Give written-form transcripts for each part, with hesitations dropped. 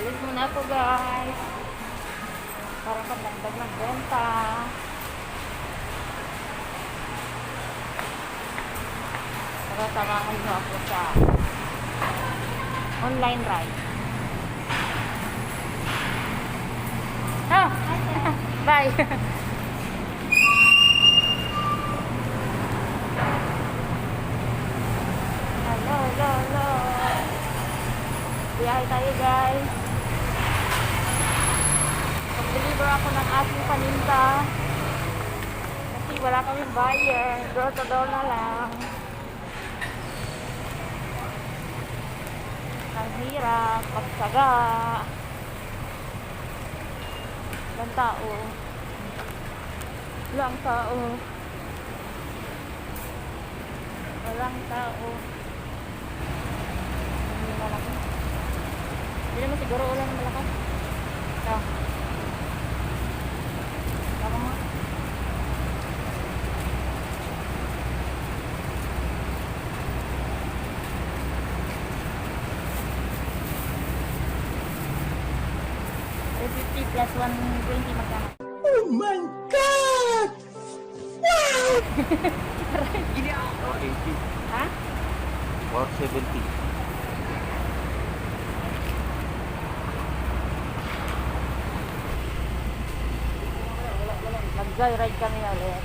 Alis muna po guys. Para pandagdag ng benta. Para samahan nyo ako sa online ride. Oh! Bye! Hello. Biyahe tayo guys. Mag-deliver ako ng aking paninda. Kasi wala kaming buyer. Door to door na lang. Ang hirap. Pagsaga. Walang tao. Walang tao. Walang tao. Hindi malaki. Hindi naman siguro ulan na malakas. Ito. Baka mo. $50 plus 120 magkano? Oh my God! Wow! Gini ako. 80 Ha? or 70. Mag-joyride kami ulit.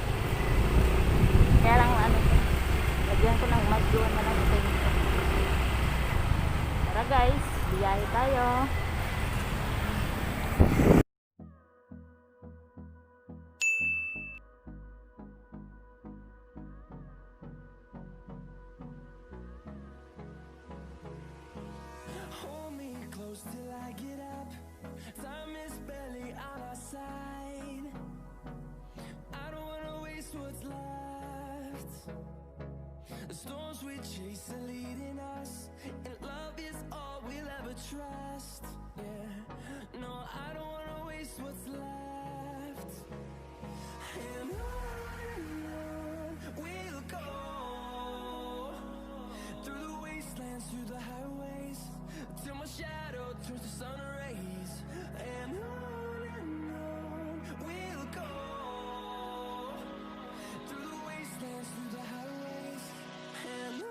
Kaya lang ano, lagyan ko ng mag-doon na lang ito. Tara guys, biyahe tayo. Hold me close till I get up. Time is barely on our side. I don't wanna waste what's left. The storms we chase are leading us, and love is all we'll ever trust. Yeah, no, I don't wanna waste what's left. And on we'll go, through the wastelands, through the highways, till my shadow turns to sun rays. And on we'll go, through the wastelands, through the highways. And on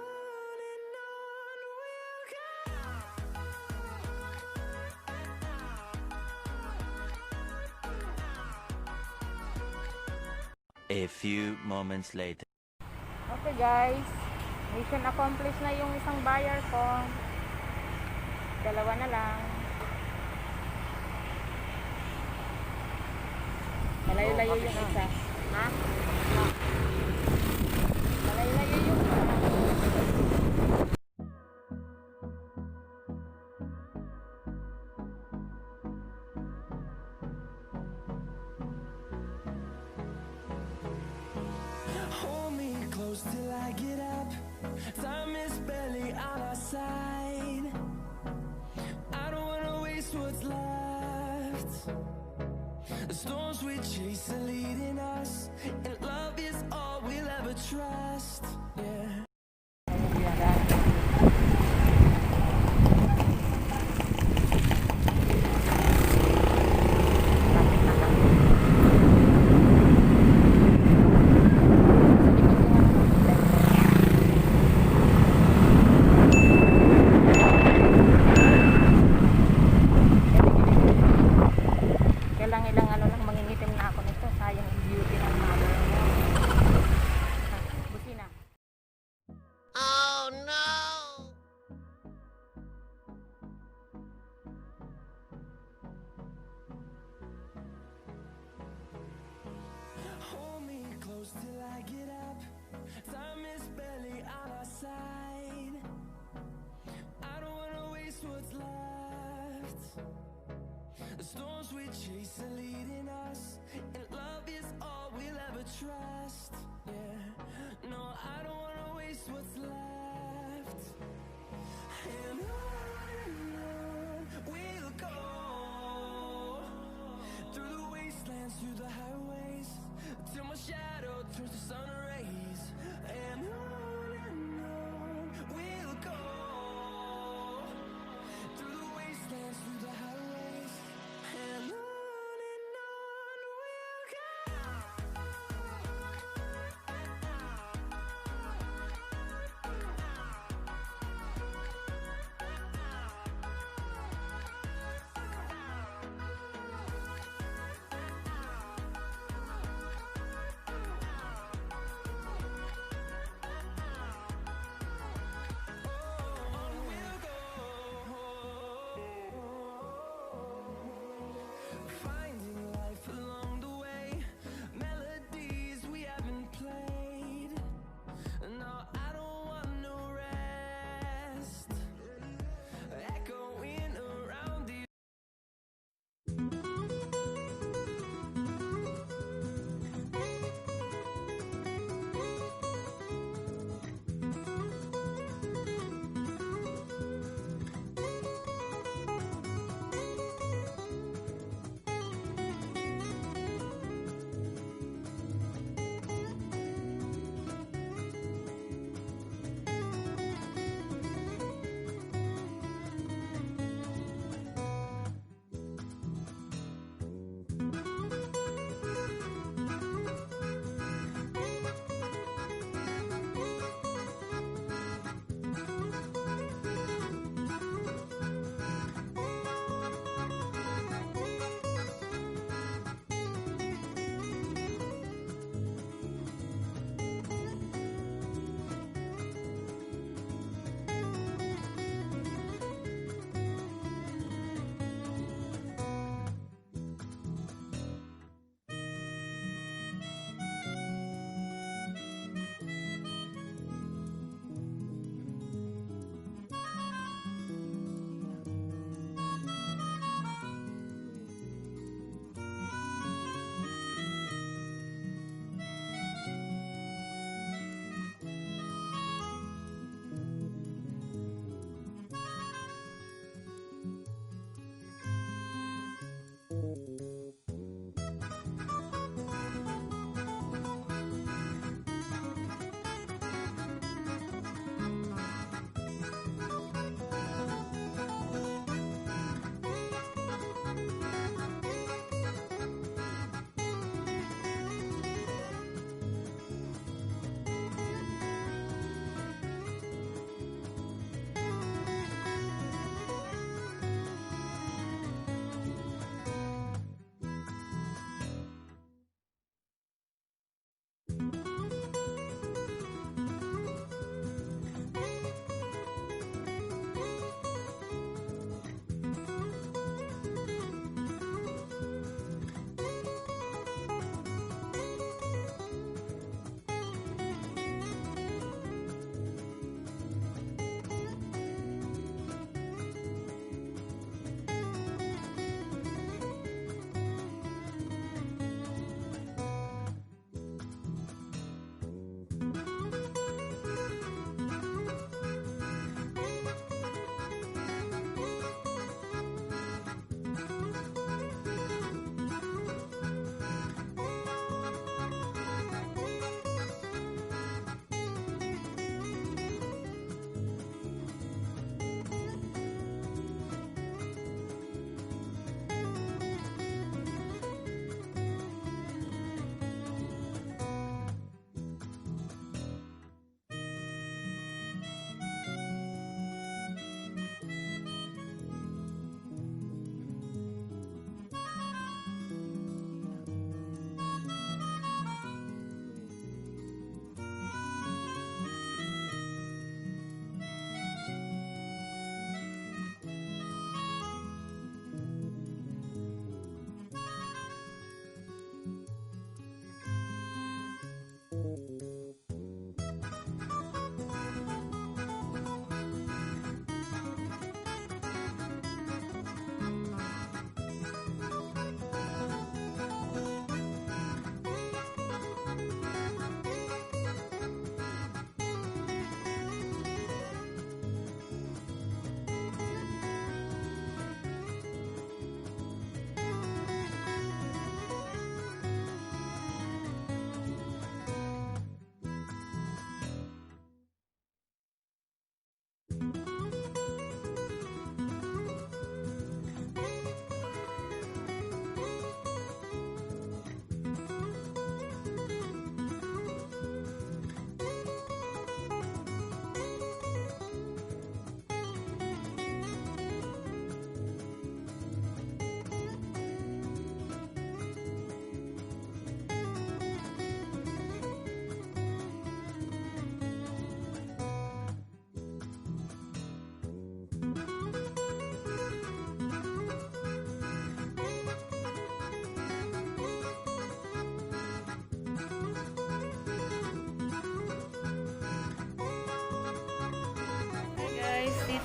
we'll go. A few moments later. Okay guys, mission accomplished na yung isang buyer ko. Dalawa na lang. Malayo-layo yung isa. Ha? Malayo-layo yung isa. Hold me close till I get up. Time is barely on our side. I don't wanna waste what's left. The storms we chase are leading us, and love is all we'll ever trust. Yeah. Ilang ano lang, mangingitim na ako nito. Sayang yung beauty ng mother mo. Busina. Oh no! Hold me close till I get up. Time is barely on our side. I don't wanna waste what's left. The storms we chase are leading us, and love is all we'll ever trust. Yeah, no, I don't wanna waste what's left. And on we'll go, through the wastelands, through the highways, till my shadow turns to sun rays. And on we'll go, through the wastelands, through the highways.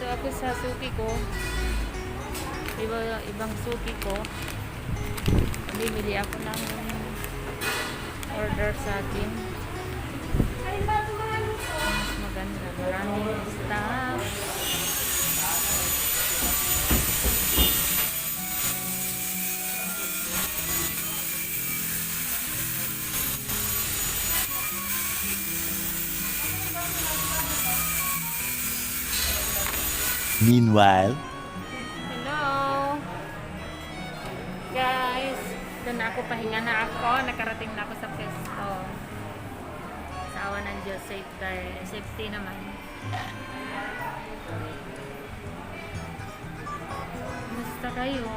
ako sa suki ko. Ibang suki ko. Bibili ako ng order sa akin. Mas maganda. Maraming staff. Meanwhile, Hello! Guys, doon ako, pahinga na ako. Nakarating na ako sa pwesto. Sa awa ng Diyos, safety naman. Kumusta kayo?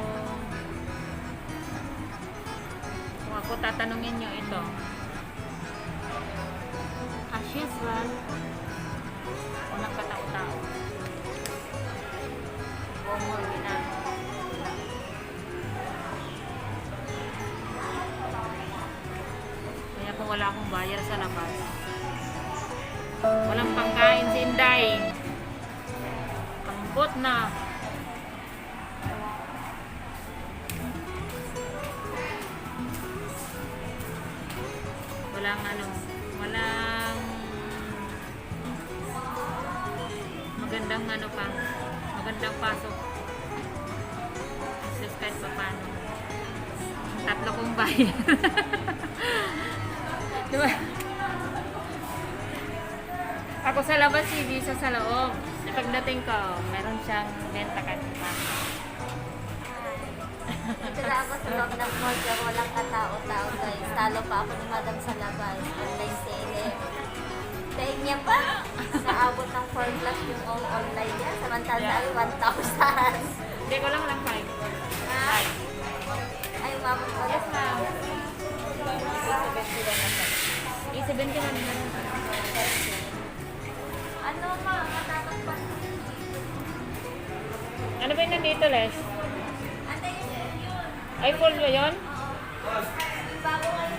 Kung ako tatanungin nyo ito. As usual, walang katao-tao. Umuwi na. Kaya kung wala akong bayar sa labas, walang pangkain si Inday. Pambot na. Walang magandang pasok. Just kahit pa paano. Tatlo kong bayar. Diba? Ako sa labas, si Visa sa loob. Pagdating ko, meron siyang benta kanina. Ito na ako sa loob ng mall pero walang katao-tao guys. Talo pa ako ni Madam sa labas. Online selling. Dahil niya pa, naabot ng 4 plus yung online niya. Samantala ay 1,000. Hindi ko lang 5. Ha? Ay, umabot ko. Yes, ma'am. 70 lang naman. Ano ma, matakot pa. Ano ba yung nandito, Les? Ano yun? Ay, full ba yun? Bago ngayon.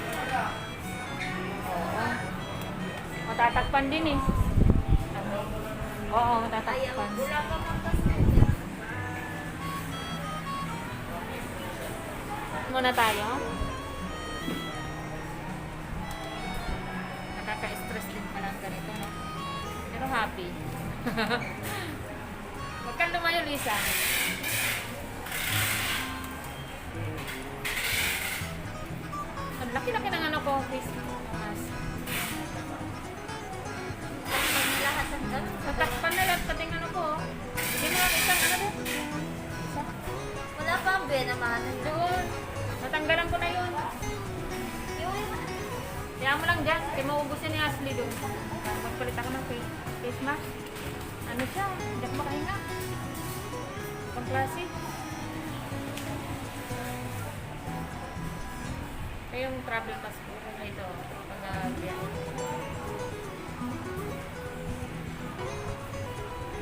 Oo. Matatakpan din eh. Oo, Ayaw, matatakpan. wala pa magpas. Muna tayo. Nakaka-stress din pala ang ganito, no? Pero happy. Huwag kang lumayo, Lisa. Ang laki-laki ng ano ko, face mask. Lahat ng ganun. Natakpan na lang, pating ano ko. Hindi mo lang isang ano doon. Isa. Wala pa ang naman. Doon. Natanggalan ko na yun. Yun. Kaya mo lang dyan. Kaya mauubusin ni Ashley doon. Magpalit ako ng face mask. Ano siya? Hindi ako makahinga. Pang klase. Kaya yung travel passport na ito. Pag-biyahe.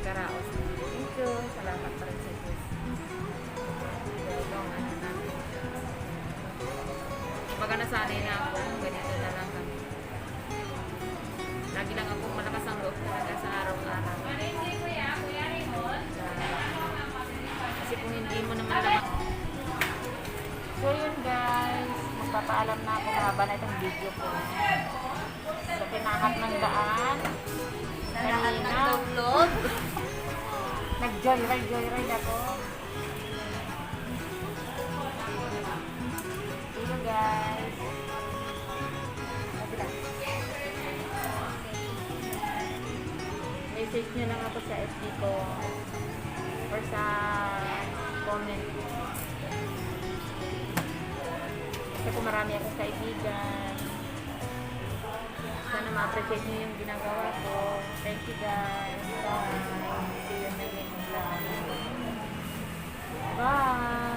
Karaos. Thank you. Salamat pa rin sa Diyos. Ito ang ano natin. Pagka nasanay na ako, ganito na lang kami. Lagi lang akong malakas ang loob talaga sa araw-araw. Kasi kung hindi mo naman lang. So yun guys, magpapaalam na ako haba na itong video ko. So pinahat ng daan. Lahat ng Kanina, download. nag-joyride ako. See you guys. Message nyo lang ako sa FB ko or sa comment. Kasi kung marami akong kaibigan, sana ma-appreciate nyo yung ginagawa ko. Thank you guys. Bye. See you in the next vlog. Bye.